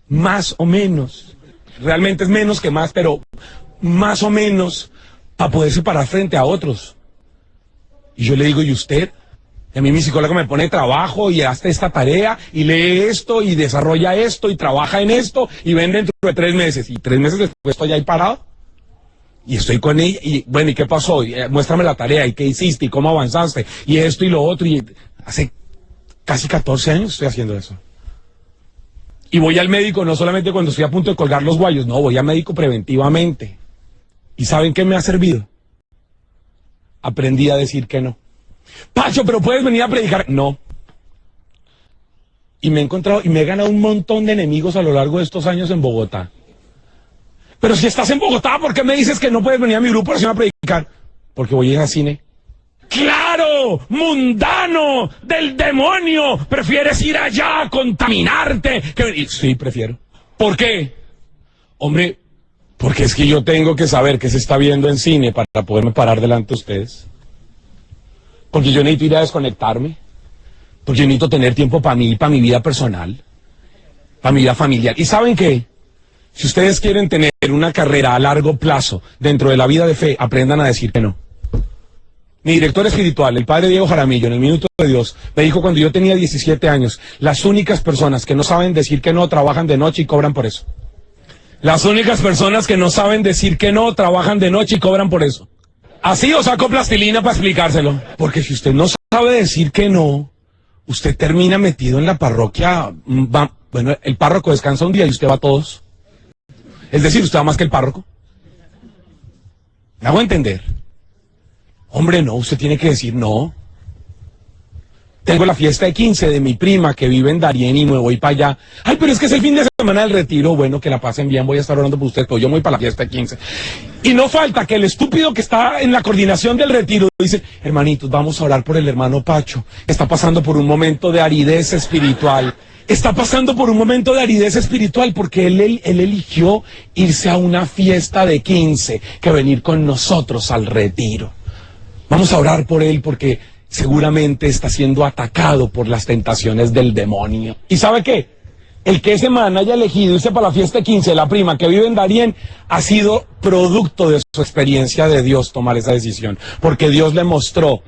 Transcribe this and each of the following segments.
más o menos, realmente es menos que más, pero más o menos, para poderse parar frente a otros. Y yo le digo, ¿y usted? Y a mí mi psicólogo me pone trabajo y hazte esta tarea y lee esto y desarrolla esto y trabaja en esto y ven dentro de 3 meses. Y 3 meses después estoy ahí parado y estoy con ella y bueno, ¿y qué pasó? Y, muéstrame la tarea y qué hiciste y cómo avanzaste y esto y lo otro. Y hace casi 14 años estoy haciendo eso. Y voy al médico no solamente cuando estoy a punto de colgar los guayos, no, voy al médico preventivamente. ¿Y saben qué me ha servido? Aprendí a decir que no. Pacho, pero puedes venir a predicar. No. Y me he encontrado, y me he ganado un montón de enemigos a lo largo de estos años en Bogotá. Pero si estás en Bogotá, ¿por qué me dices que no puedes venir a mi grupo a predicar? Porque voy a ir al cine. ¡Claro! ¡Mundano! ¡Del demonio! ¿Prefieres ir allá a contaminarte que venir? Sí, prefiero. ¿Por qué? Hombre, porque es que yo tengo que saber qué se está viendo en cine para poderme parar delante de ustedes. Porque yo necesito ir a desconectarme. Porque yo necesito tener tiempo para mí, para mi vida personal, para mi vida familiar. ¿Y saben qué? Si ustedes quieren tener una carrera a largo plazo dentro de la vida de fe, aprendan a decir que no. Mi director espiritual, el padre Diego Jaramillo, en el Minuto de Dios, me dijo cuando yo tenía 17 años, las únicas personas que no saben decir que no trabajan de noche y cobran por eso. Las únicas personas que no saben decir que no trabajan de noche y cobran por eso. Así os saco plastilina para explicárselo. Porque si usted no sabe decir que no, usted termina metido en la parroquia. Bueno, el párroco descansa un día y usted va a todos. Es decir, usted va más que el párroco. ¿Me hago entender? Hombre, no, usted tiene que decir no. Tengo la fiesta de 15 de mi prima que vive en Darién y me voy para allá. Ay, pero es que es el fin de semana del retiro. Bueno, que la pasen bien, voy a estar orando por usted, pero yo me voy para la fiesta de 15. Y no falta que el estúpido que está en la coordinación del retiro dice, hermanitos, vamos a orar por el hermano Pacho. Está pasando por un momento de aridez espiritual. Está pasando por un momento de aridez espiritual porque él eligió irse a una fiesta de 15 que venir con nosotros al retiro. Vamos a orar por él porque seguramente está siendo atacado por las tentaciones del demonio. ¿Y sabe qué? El que ese man haya elegido irse para la fiesta de 15 de la prima que vive en Darién ha sido producto de su experiencia de Dios tomar esa decisión. Porque Dios le mostró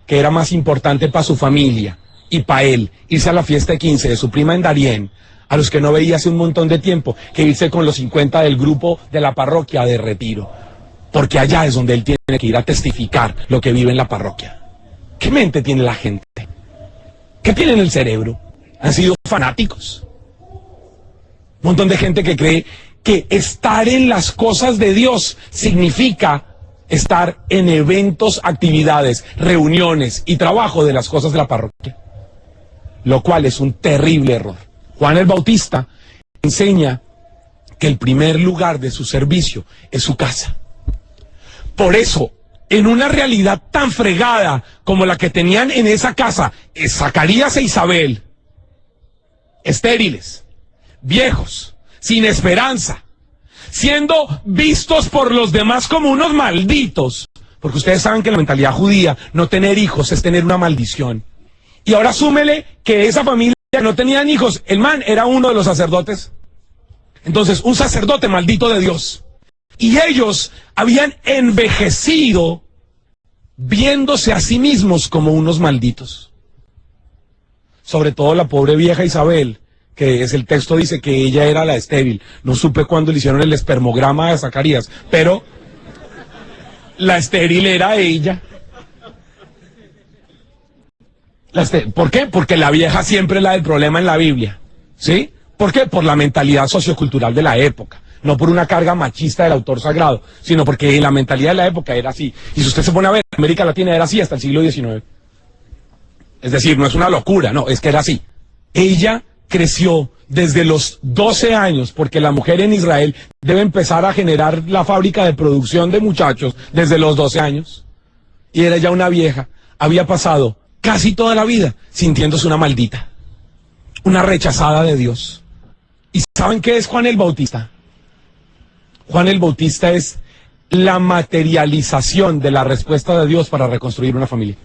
que era más importante para su familia y para él irse a la fiesta de 15 de su prima en Darién, a los que no veía hace un montón de tiempo, que irse con los 50 del grupo de la parroquia de retiro. Porque allá es donde él tiene que ir a testificar lo que vive en la parroquia. ¿Qué mente tiene la gente? ¿Qué tiene en el cerebro? ¿Han sido fanáticos? Un montón de gente que cree que estar en las cosas de Dios significa estar en eventos, actividades, reuniones y trabajo de las cosas de la parroquia. Lo cual es un terrible error. Juan el Bautista enseña que el primer lugar de su servicio es su casa. Por eso, en una realidad tan fregada como la que tenían en esa casa, Zacarías e Isabel, estériles, viejos, sin esperanza, siendo vistos por los demás como unos malditos, porque ustedes saben que en la mentalidad judía no tener hijos es tener una maldición. Y ahora súmele que esa familia no tenían hijos, el man era uno de los sacerdotes. Entonces, un sacerdote maldito de Dios. Y ellos habían envejecido viéndose a sí mismos como unos malditos. Sobre todo la pobre vieja Isabel, que es el texto dice que ella era la estéril. No supe cuándo le hicieron el espermograma a Zacarías, pero la estéril era ella. ¿Por qué? Porque la vieja siempre es la del problema en la Biblia. ¿Sí? ¿Por qué? Por la mentalidad sociocultural de la época. No por una carga machista del autor sagrado, sino porque la mentalidad de la época era así. Y si usted se pone a ver, América Latina era así hasta el siglo XIX. Es decir, no es una locura, no, es que era así. Ella creció desde los 12 años, porque la mujer en Israel debe empezar a generar la fábrica de producción de muchachos desde los 12 años. Y era ya una vieja, había pasado casi toda la vida sintiéndose una maldita, una rechazada de Dios. ¿Y saben qué es Juan el Bautista? Juan el Bautista es la materialización de la respuesta de Dios para reconstruir una familia.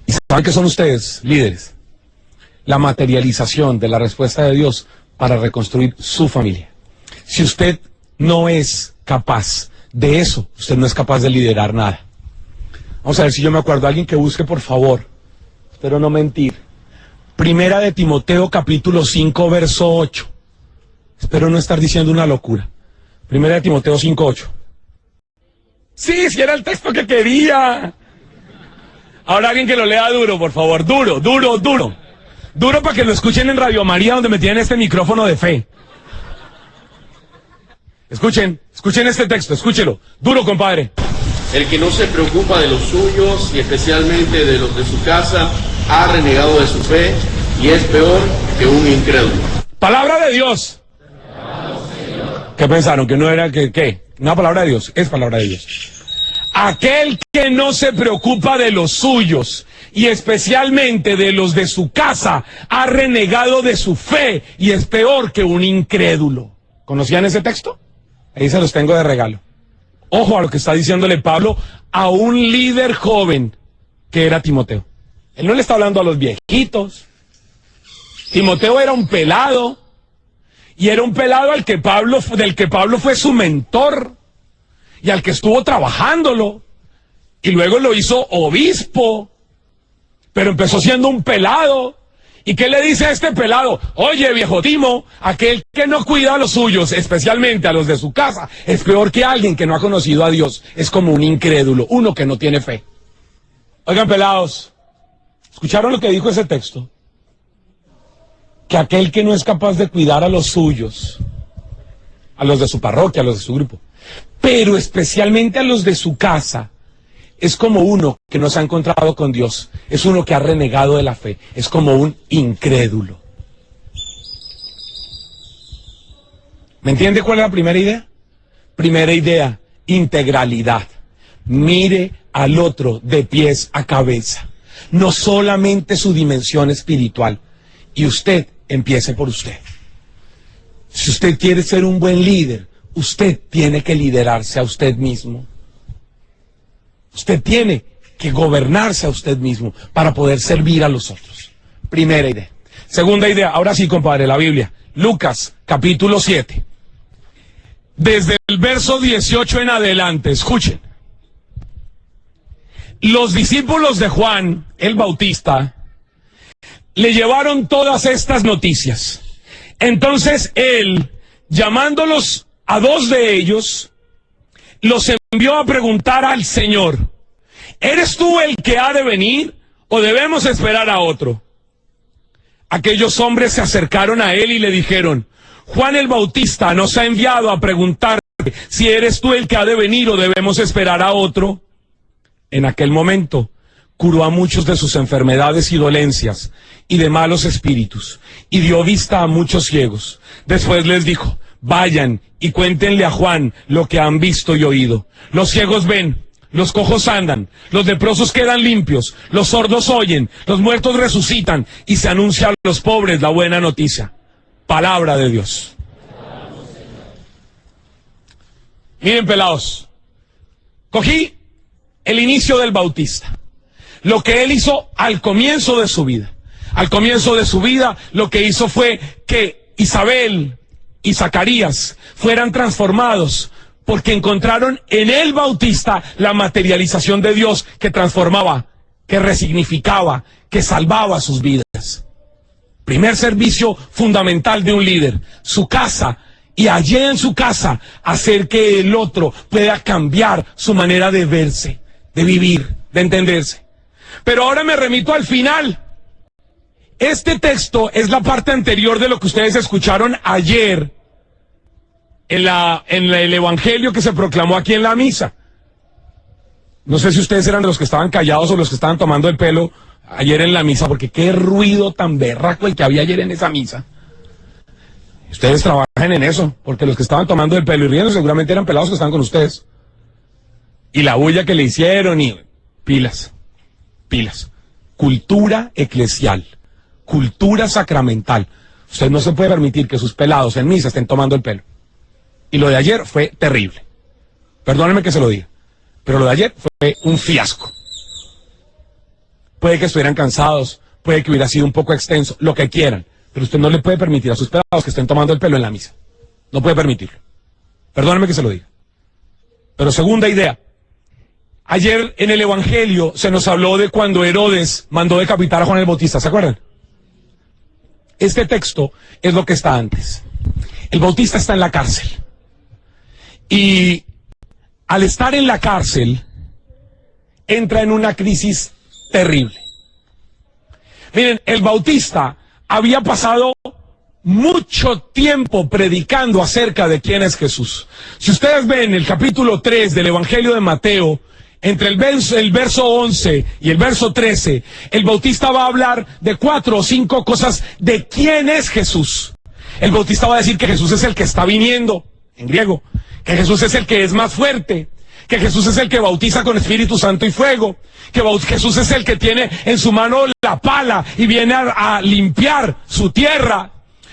¿Y saben qué son ustedes, líderes? La materialización de la respuesta de Dios para reconstruir su familia. Si usted no es capaz de eso, usted no es capaz de liderar nada. Vamos a ver si yo me acuerdo. Alguien que busque, por favor. Espero no mentir. Primera de Timoteo, capítulo 5, verso 8. Espero no estar diciendo una locura. Primera de Timoteo 5, 8. Sí, si era el texto que quería. Ahora alguien que lo lea duro, por favor. Duro, duro, duro. Duro para que lo escuchen en Radio María, donde me tienen este micrófono de fe. Escuchen este texto, escúchelo. Duro, compadre. El que no se preocupa de los suyos y especialmente de los de su casa, ha renegado de su fe y es peor que un incrédulo. Palabra de Dios. ¿Qué pensaron? ¿Que no era qué? Una palabra de Dios, es palabra de Dios. Aquel que no se preocupa de los suyos y especialmente de los de su casa, ha renegado de su fe y es peor que un incrédulo. ¿Conocían ese texto? Ahí se los tengo de regalo. Ojo a lo que está diciéndole Pablo a un líder joven que era Timoteo. Él no le está hablando a los viejitos. Timoteo era un pelado, y era un pelado del que Pablo fue su mentor, y al que estuvo trabajándolo, y luego lo hizo obispo, pero empezó siendo un pelado. ¿Y qué le dice a este pelado? Oye, viejo Timo, aquel que no cuida a los suyos, especialmente a los de su casa, es peor que alguien que no ha conocido a Dios. Es como un incrédulo, uno que no tiene fe. Oigan, pelados, ¿escucharon lo que dijo ese texto? Que aquel que no es capaz de cuidar a los suyos, a los de su parroquia, a los de su grupo, pero especialmente a los de su casa, es como uno que no se ha encontrado con Dios, es uno que ha renegado de la fe, es como un incrédulo. ¿Me entiende cuál es la primera idea? Primera idea, integralidad. Mire al otro de pies a cabeza, no solamente su dimensión espiritual. Y usted, empiece por usted. Si usted quiere ser un buen líder, usted tiene que liderarse a usted mismo. Usted tiene que gobernarse a usted mismo para poder servir a los otros. Primera idea. Segunda idea, ahora sí, compadre, la Biblia. Lucas, capítulo 7. Desde el verso 18 en adelante, escuchen. Los discípulos de Juan, el Bautista, le llevaron todas estas noticias. Entonces él, llamándolos a dos de ellos, los envió a preguntar al Señor: ¿eres tú el que ha de venir o debemos esperar a otro? Aquellos hombres se acercaron a él y le dijeron: Juan el Bautista nos ha enviado a preguntarte si eres tú el que ha de venir o debemos esperar a otro. En aquel momento curó a muchos de sus enfermedades y dolencias y de malos espíritus, y dio vista a muchos ciegos. Después les dijo: vayan y cuéntenle a Juan lo que han visto y oído. Los ciegos ven, los cojos andan, los leprosos quedan limpios, los sordos oyen, los muertos resucitan, y se anuncia a los pobres la buena noticia. Palabra de Dios. Miren, pelados, cogí el inicio del Bautista, lo que él hizo al comienzo de su vida. Al comienzo de su vida, lo que hizo fue que Isabel y Zacarías fueran transformados, porque encontraron en el Bautista la materialización de Dios que transformaba, que resignificaba, que salvaba sus vidas. Primer servicio fundamental de un líder, su casa, y allí en su casa hacer que el otro pueda cambiar su manera de verse, de vivir, de entenderse. Pero ahora me remito al final. Este texto es la parte anterior de lo que ustedes escucharon ayer en el evangelio que se proclamó aquí en la misa. No sé si ustedes eran de los que estaban callados o los que estaban tomando el pelo ayer en la misa, porque qué ruido tan berraco el que había ayer en esa misa. Ustedes trabajan en eso, porque los que estaban tomando el pelo y riendo seguramente eran pelados que estaban con ustedes. Y la bulla que le hicieron y pilas. Cultura eclesial, cultura sacramental. Usted no se puede permitir que sus pelados en misa estén tomando el pelo. Y lo de ayer fue terrible. Perdónenme que se lo diga, pero lo de ayer fue un fiasco. Puede que estuvieran cansados, puede que hubiera sido un poco extenso, lo que quieran, Pero usted no le puede permitir a sus pelados que estén tomando el pelo en la misa. No puede permitirlo. Perdóneme que se lo diga. Pero segunda idea. Ayer en el Evangelio se nos habló de cuando Herodes mandó decapitar a Juan el Bautista, ¿se acuerdan? Este texto es lo que está antes. El Bautista está en la cárcel. Y al estar en la cárcel, entra en una crisis terrible. Miren, el Bautista había pasado mucho tiempo predicando acerca de quién es Jesús. Si ustedes ven el capítulo 3 del Evangelio de Mateo, entre el verso 11 y el verso 13, el Bautista va a hablar de 4 o 5 cosas de quién es Jesús. El Bautista va a decir que Jesús es el que está viniendo, en griego, que Jesús es el que es más fuerte, que Jesús es el que bautiza con Espíritu Santo y fuego, que Jesús es el que tiene en su mano la pala y viene a limpiar su tierra.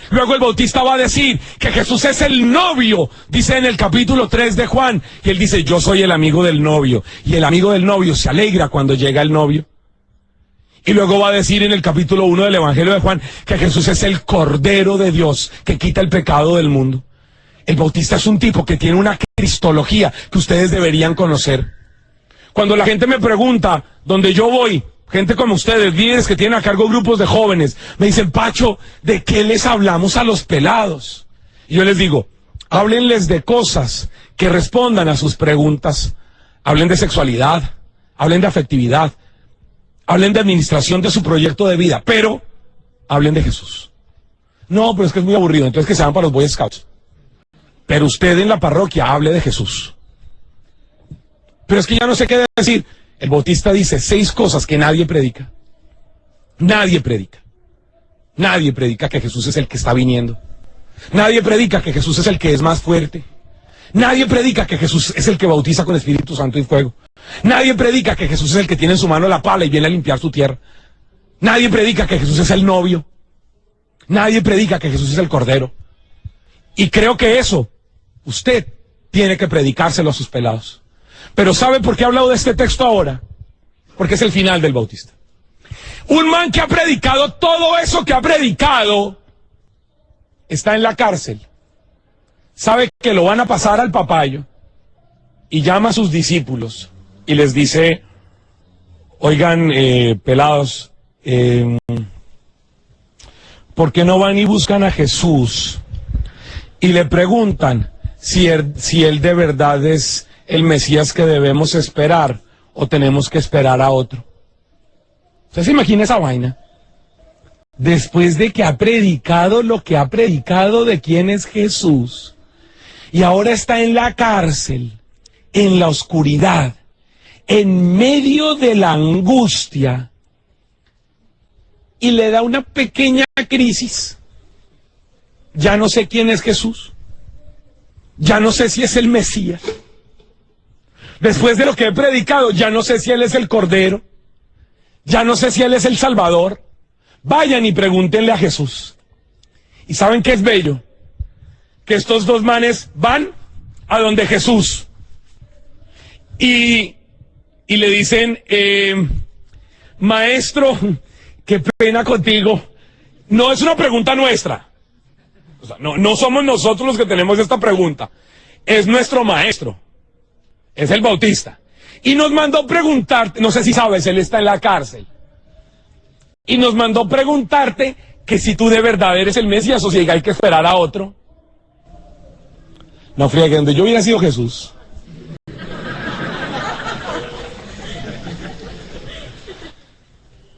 Luego el Bautista va a decir que Jesús es el novio, dice en el capítulo 3 de Juan, y él dice, yo soy el amigo del novio, y el amigo del novio se alegra cuando llega el novio. Y luego va a decir en el capítulo 1 del Evangelio de Juan que Jesús es el Cordero de Dios que quita el pecado del mundo. El Bautista es un tipo que tiene una cristología que ustedes deberían conocer. Cuando la gente me pregunta, ¿dónde yo voy? Gente como ustedes, líderes que tienen a cargo grupos de jóvenes, me dicen, Pacho, ¿de qué les hablamos a los pelados? Y yo les digo, háblenles de cosas que respondan a sus preguntas. Hablen de sexualidad, hablen de afectividad, hablen de administración de su proyecto de vida, pero hablen de Jesús. No, pero es que es muy aburrido, entonces que se van para los Boy Scouts. Pero usted en la parroquia hable de Jesús. Pero es que ya no sé qué decir. El Bautista dice 6 cosas que nadie predica. Nadie predica. Nadie predica que Jesús es el que está viniendo. Nadie predica que Jesús es el que es más fuerte. Nadie predica que Jesús es el que bautiza con Espíritu Santo y fuego. Nadie predica que Jesús es el que tiene en su mano la pala y viene a limpiar su tierra. Nadie predica que Jesús es el novio. Nadie predica que Jesús es el Cordero. Y creo que eso usted tiene que predicárselo a sus pelados. Pero ¿sabe por qué he hablado de este texto ahora? Porque es el final del Bautista. Un man que ha predicado todo eso que ha predicado está en la cárcel. Sabe que lo van a pasar al papayo y llama a sus discípulos y les dice, oigan, pelados, ¿por qué no van y buscan a Jesús? Y le preguntan si él de verdad es el Mesías que debemos esperar o tenemos que esperar a otro. ¿Usted se imagina esa vaina? Después de que ha predicado lo que ha predicado de quién es Jesús, y ahora está en la cárcel, en la oscuridad, en medio de la angustia, y le da una pequeña crisis. Ya no sé quién es Jesús. Ya no sé si es el Mesías. Después de lo que he predicado, ya no sé si Él es el Cordero. Ya no sé si Él es el Salvador. Vayan y pregúntenle a Jesús. ¿Y saben qué es bello? Que estos dos manes van a donde Jesús. Y le dicen, maestro, qué pena contigo. No es una pregunta nuestra. O sea, no somos nosotros los que tenemos esta pregunta. Es nuestro maestro. Es el Bautista. Y nos mandó preguntarte, no sé si sabes, él está en la cárcel. Y nos mandó preguntarte que si tú de verdad eres el Mesías o si hay que esperar a otro. No friegue, donde yo hubiera sido Jesús.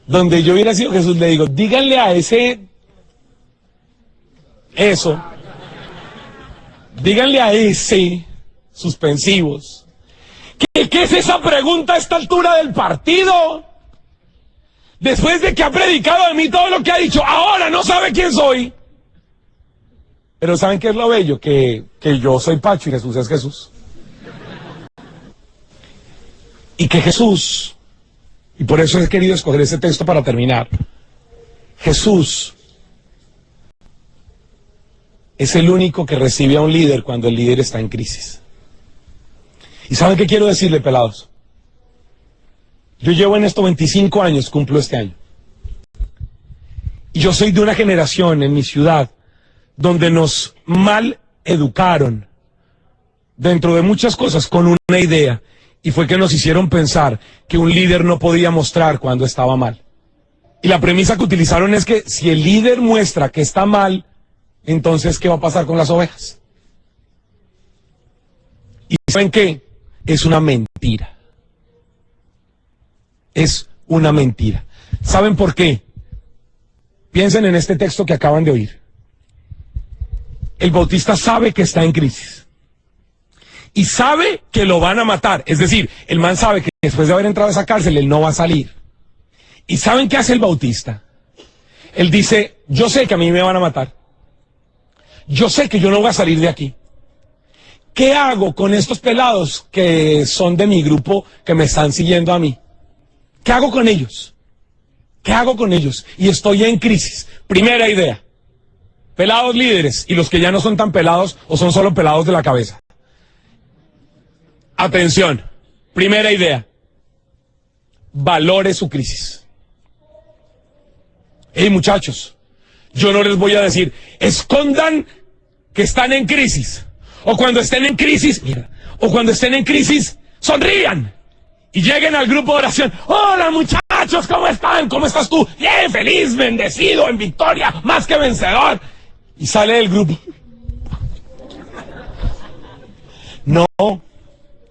Donde yo hubiera sido Jesús, le digo, díganle a díganle a ese suspensivos, ¿qué es esa pregunta a esta altura del partido? Después de que ha predicado de mí todo lo que ha dicho, ahora no sabe quién soy. Pero ¿saben qué es lo bello? Que yo soy Pacho y Jesús es Jesús. Y que Jesús, y por eso he querido escoger ese texto para terminar, Jesús es el único que recibe a un líder cuando el líder está en crisis. ¿Y saben qué quiero decirle, pelados? Yo llevo en esto 25 años, cumplo este año. Y yo soy de una generación en mi ciudad donde nos mal educaron dentro de muchas cosas con una idea, y fue que nos hicieron pensar que un líder no podía mostrar cuando estaba mal. Y la premisa que utilizaron es que si el líder muestra que está mal, entonces ¿qué va a pasar con las ovejas? ¿Y saben qué? Es una mentira. Es una mentira. ¿Saben por qué? Piensen en este texto que acaban de oír. El Bautista sabe que está en crisis. Y sabe que lo van a matar. Es decir, el man sabe que después de haber entrado a esa cárcel, él no va a salir. ¿Y saben qué hace el Bautista? Él dice, yo sé que a mí me van a matar. Yo sé que yo no voy a salir de aquí. ¿Qué hago con estos pelados que son de mi grupo, que me están siguiendo a mí? ¿Qué hago con ellos? ¿Qué hago con ellos? Y estoy en crisis. Primera idea. Pelados líderes y los que ya no son tan pelados o son solo pelados de la cabeza. Atención. Primera idea. Valore su crisis. Hey, muchachos, yo no les voy a decir, escondan que están en crisis. O cuando estén en crisis, mira, o cuando estén en crisis, sonrían. Y lleguen al grupo de oración. Hola, muchachos, ¿cómo están? ¿Cómo estás tú? Bien, feliz, bendecido, en victoria, más que vencedor. Y sale del grupo. No,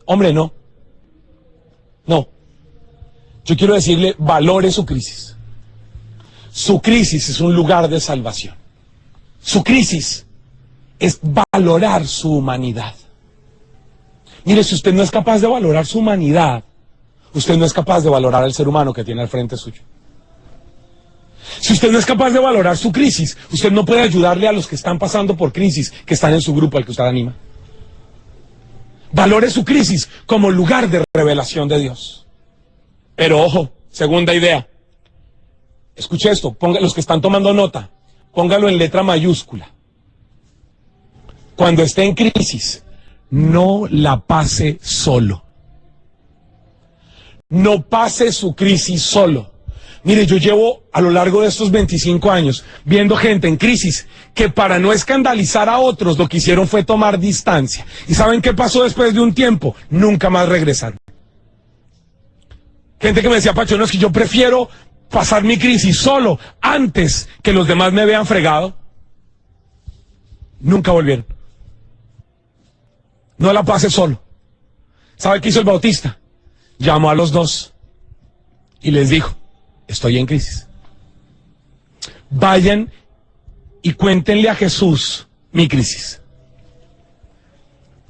hombre, no. No. Yo quiero decirle, valore su crisis. Su crisis es un lugar de salvación. Su crisis es valorar su humanidad. Mire, si usted no es capaz de valorar su humanidad, usted no es capaz de valorar al ser humano que tiene al frente suyo. Si usted no es capaz de valorar su crisis, usted no puede ayudarle a los que están pasando por crisis, que están en su grupo al que usted anima. Valore su crisis como lugar de revelación de Dios. Pero ojo, segunda idea. Escuche esto, los que están tomando nota, póngalo en letra mayúscula. Cuando esté en crisis, no la pase solo. No pase su crisis solo. Mire, yo llevo a lo largo de estos 25 años viendo gente en crisis que para no escandalizar a otros lo que hicieron fue tomar distancia. ¿Y saben qué pasó después de un tiempo? Nunca más regresaron. Gente que me decía, Pacho, no, es que yo prefiero pasar mi crisis solo antes que los demás me vean fregado. Nunca volvieron. No la pase solo. ¿Sabe qué hizo el Bautista? Llamó a los dos y les dijo, estoy en crisis. Vayan y cuéntenle a Jesús mi crisis.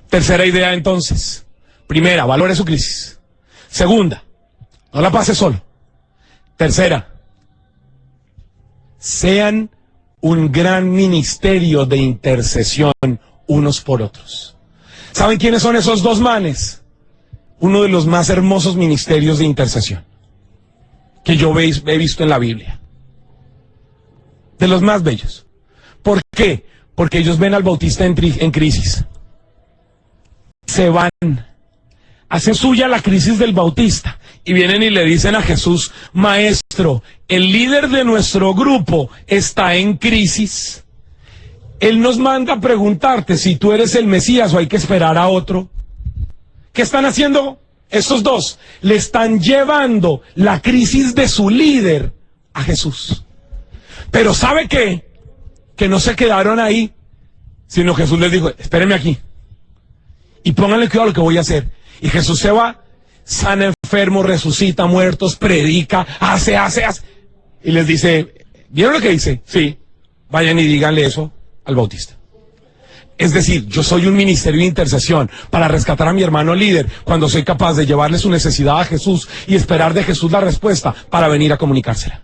Tercera idea entonces. Primera, valore su crisis. Segunda, no la pase solo. Tercera, sean un gran ministerio de intercesión unos por otros. ¿Saben quiénes son esos dos manes? Uno de los más hermosos ministerios de intercesión que yo he visto en la Biblia. De los más bellos. ¿Por qué? Porque ellos ven al Bautista en crisis. Se van. Hacen suya la crisis del Bautista. Y vienen y le dicen a Jesús, Maestro, el líder de nuestro grupo está en crisis. Él nos manda a preguntarte si tú eres el Mesías o hay que esperar a otro. ¿Qué están haciendo estos dos? Le están llevando la crisis de su líder a Jesús. Pero ¿sabe qué? Que no se quedaron ahí, sino Jesús les dijo, espérenme aquí. Y pónganle cuidado a lo que voy a hacer. Y Jesús se va, sana enfermos, resucita muertos, predica, hace. Y les dice, ¿vieron lo que dice? Sí, vayan y díganle eso al Bautista. Es decir, yo soy un ministerio de intercesión para rescatar a mi hermano líder cuando soy capaz de llevarle su necesidad a Jesús y esperar de Jesús la respuesta para venir a comunicársela.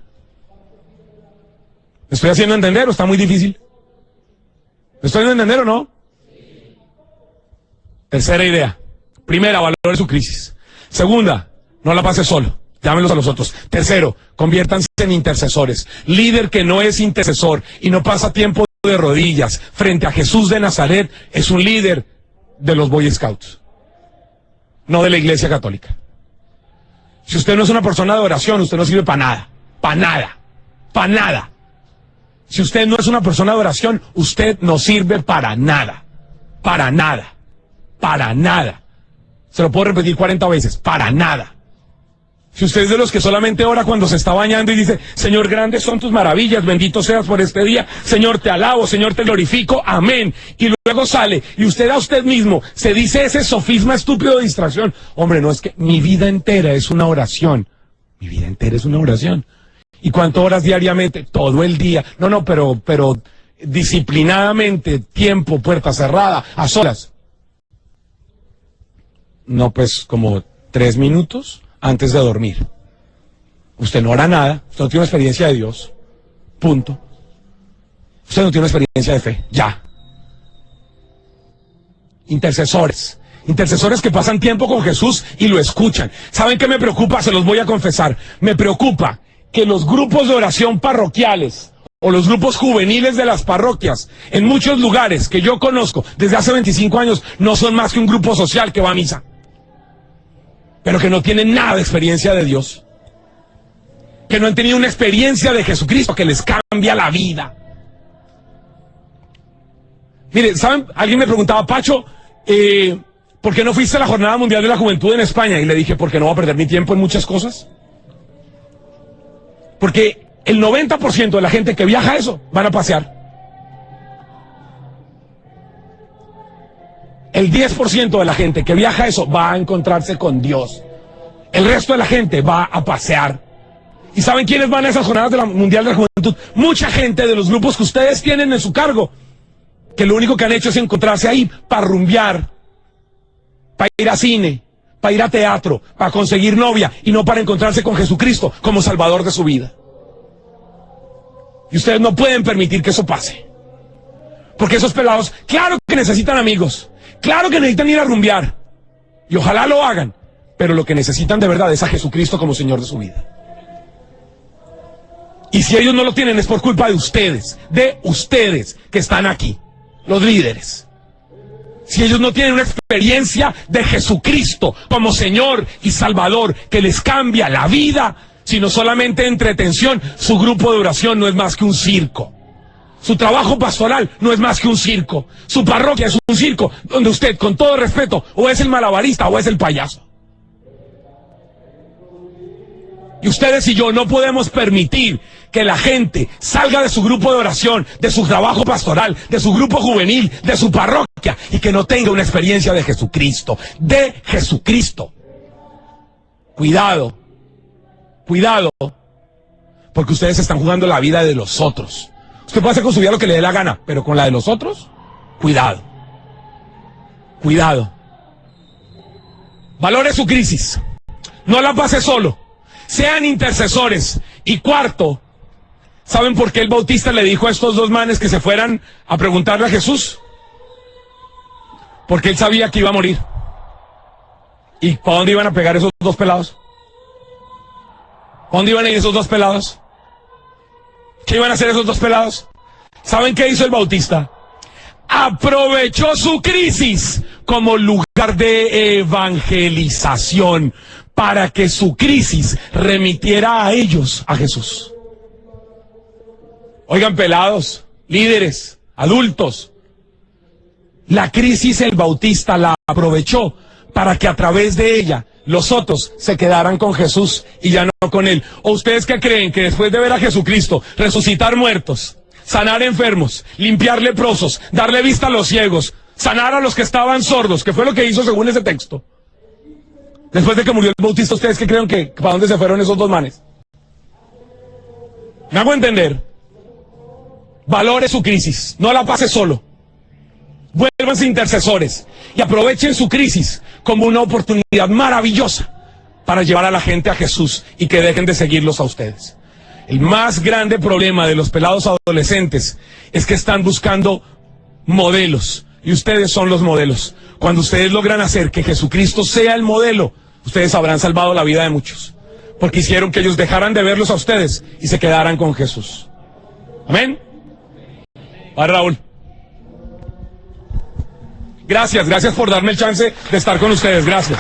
¿Me estoy haciendo entender o está muy difícil? ¿Me estoy haciendo entender o no? Tercera idea. Primera, valore su crisis. Segunda, no la pase solo. Llámenlos a los otros. Tercero, conviértanse en intercesores. Líder que no es intercesor y no pasa tiempo de rodillas frente a Jesús de Nazaret es un líder de los Boy Scouts, no de la Iglesia Católica. Si usted no es una persona de oración, usted no sirve para nada, para nada, para nada. Si usted no es una persona de oración, usted no sirve para nada. Para nada. Para nada. Se lo puedo repetir 40 veces. Para nada. Si usted es de los que solamente ora cuando se está bañando y dice, Señor, grandes son tus maravillas, bendito seas por este día, Señor, te alabo, Señor, te glorifico, amén. Y luego sale y usted a usted mismo se dice ese sofisma estúpido de distracción. Hombre, no, es que mi vida entera es una oración. Mi vida entera es una oración. ¿Y cuánto oras diariamente? Todo el día. No, pero disciplinadamente, tiempo, puerta cerrada, a solas. No, pues como 3 minutos antes de dormir. Usted no ora nada, usted no tiene una experiencia de Dios. Punto. Usted no tiene una experiencia de fe. Ya. Intercesores. Intercesores que pasan tiempo con Jesús y lo escuchan. ¿Saben qué me preocupa? Se los voy a confesar. Me preocupa que los grupos de oración parroquiales o los grupos juveniles de las parroquias, en muchos lugares que yo conozco desde hace 25 años, no son más que un grupo social que va a misa, pero que no tienen nada de experiencia de Dios, que no han tenido una experiencia de Jesucristo que les cambia la vida. Mire, ¿saben? Alguien me preguntaba, Pacho, ¿por qué no fuiste a la Jornada Mundial de la Juventud en España? Y le dije, ¿por qué no voy a perder mi tiempo en muchas cosas? Porque el 90% de la gente que viaja a eso van a pasear. El 10% de la gente que viaja a eso va a encontrarse con Dios. El resto de la gente va a pasear. ¿Y saben quiénes van a esas jornadas de la Mundial de la Juventud? Mucha gente de los grupos que ustedes tienen en su cargo, que lo único que han hecho es encontrarse ahí para rumbear, para ir a cine, para ir a teatro, para conseguir novia, y no para encontrarse con Jesucristo como Salvador de su vida. Y ustedes no pueden permitir que eso pase. Porque esos pelados, claro que necesitan amigos, claro que necesitan ir a rumbear, y ojalá lo hagan, pero lo que necesitan de verdad es a Jesucristo como Señor de su vida. Y si ellos no lo tienen es por culpa de ustedes que están aquí, los líderes. Si ellos no tienen una experiencia de Jesucristo como Señor y Salvador que les cambia la vida, sino solamente entretención, su grupo de oración no es más que un circo. Su trabajo pastoral no es más que un circo. Su parroquia es un circo donde usted, con todo respeto, o es el malabarista o es el payaso. Y ustedes y yo no podemos permitir que la gente salga de su grupo de oración, de su trabajo pastoral, de su grupo juvenil, de su parroquia, y que no tenga una experiencia de Jesucristo. De Jesucristo. Cuidado. Cuidado. Porque ustedes están jugando la vida de los otros. Usted puede hacer con su vida lo que le dé la gana, pero con la de los otros, cuidado. Cuidado. Valore su crisis. No la pase solo. Sean intercesores. Y cuarto, ¿saben por qué el Bautista le dijo a estos 2 manes que se fueran a preguntarle a Jesús? Porque él sabía que iba a morir. ¿Y para dónde iban a pegar esos 2 pelados? ¿Para dónde iban a ir esos 2 pelados? ¿Qué iban a hacer esos 2 pelados? ¿Saben qué hizo el Bautista? Aprovechó su crisis como lugar de evangelización, para que su crisis remitiera a ellos, a Jesús. Oigan, pelados, líderes, adultos, la crisis el Bautista la aprovechó para que a través de ella los otros se quedaran con Jesús y ya no con él. ¿O ustedes qué creen? Que después de ver a Jesucristo resucitar muertos, sanar enfermos, limpiar leprosos, darle vista a los ciegos, sanar a los que estaban sordos, que fue lo que hizo según ese texto, después de que murió el Bautista, ¿ustedes qué creen que para dónde se fueron esos 2 manes? ¿Me hago entender? Valore su crisis, no la pase solo. Vuélvanse intercesores y aprovechen su crisis como una oportunidad maravillosa para llevar a la gente a Jesús y que dejen de seguirlos a ustedes. El más grande problema de los pelados adolescentes es que están buscando modelos, y ustedes son los modelos. Cuando ustedes logran hacer que Jesucristo sea el modelo, ustedes habrán salvado la vida de muchos, porque hicieron que ellos dejaran de verlos a ustedes y se quedaran con Jesús. Amén. Padre Raúl, gracias por darme el chance de estar con ustedes. Gracias.